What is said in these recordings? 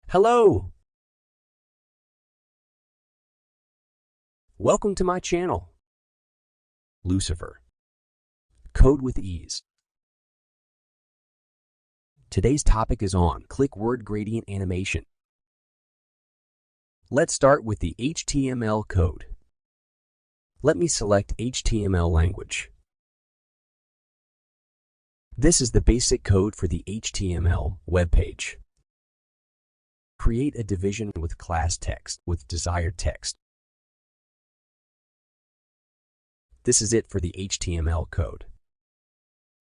Hello! Welcome to my channel, Lucifer. Code with ease. Today's topic is on click word gradient animation. Let's start with the HTML code. Let me select HTML language. This is the basic code for the HTML web page. Create a division with class text with desired text. This is it for the HTML code.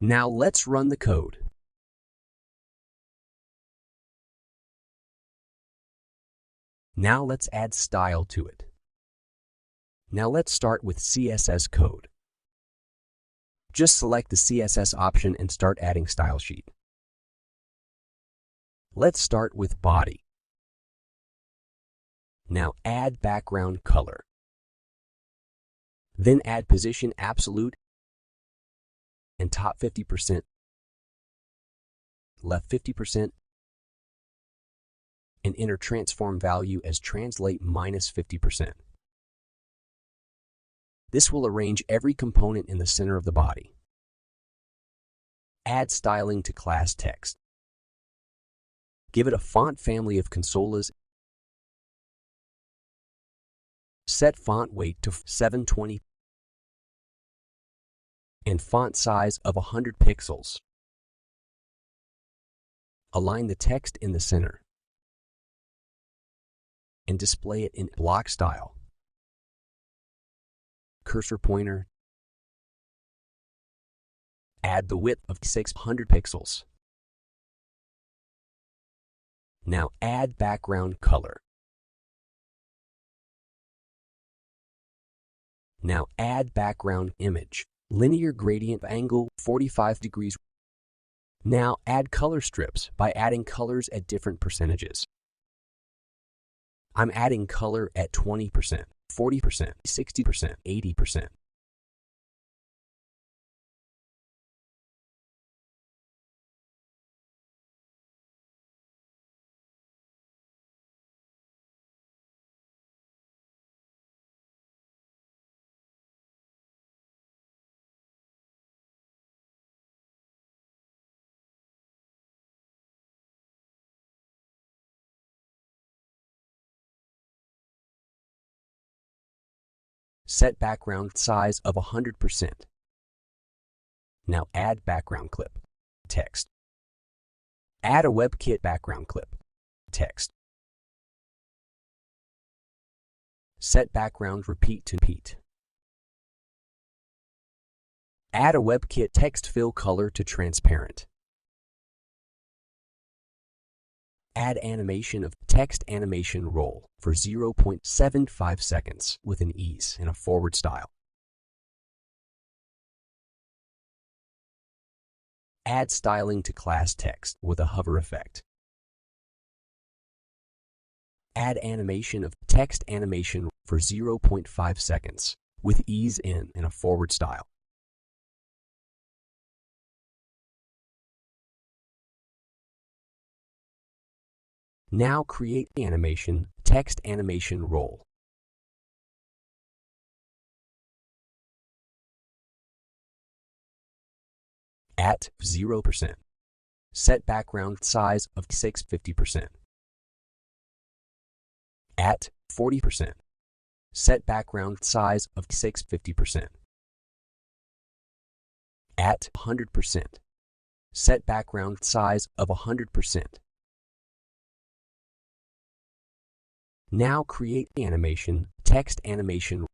Now let's run the code. Now let's add style to it. Now let's start with CSS Code. Just select the CSS option and start adding style sheet. Let's start with body. Now add background color. Then add position absolute and top 50%, left 50%, and enter transform value as translate -50%. This will arrange every component in the center of the body. Add styling to class text. Give it a font family of consolas. Set font weight to 720 and font size of 100 pixels. Align the text in the center and display it in block style. Cursor pointer. Add the width of 600 pixels. Now add background color. Now add background image. Linear gradient angle 45 degrees. Now add color strips by adding colors at different percentages. I'm adding color at 20%, 40%, 60%, 80%. Set background size of 100%. Now add background clip. Text. Add a WebKit background clip. Text. Set background repeat to repeat. Add a WebKit text fill color to transparent. Add animation of text animation roll for 0.75 seconds with an ease and a forward style. Add styling to class text with a hover effect. Add animation of text animation for 0.5 seconds with ease in and a forward style. Now create the animation, text animation roll. At 0%. Set background size of 650%. At 40%. Set background size of 650%. At 100%. Set background size of 100%. Now create the animation, text animation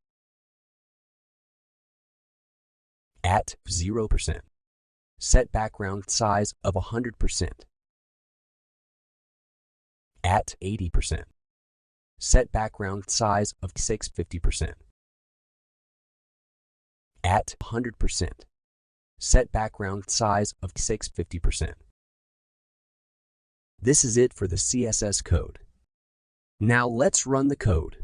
at 0%. Set background size of 100%. At 80%. Set background size of 650%. At 100%. Set background size of 650%. This is it for the CSS code. Now let's run the code.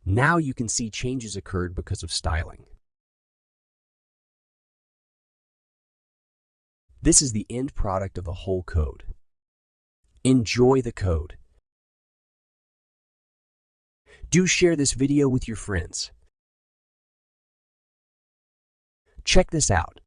Now you can see changes occurred because of styling. This is the end product of the whole code. Enjoy the code. Do share this video with your friends. Check this out.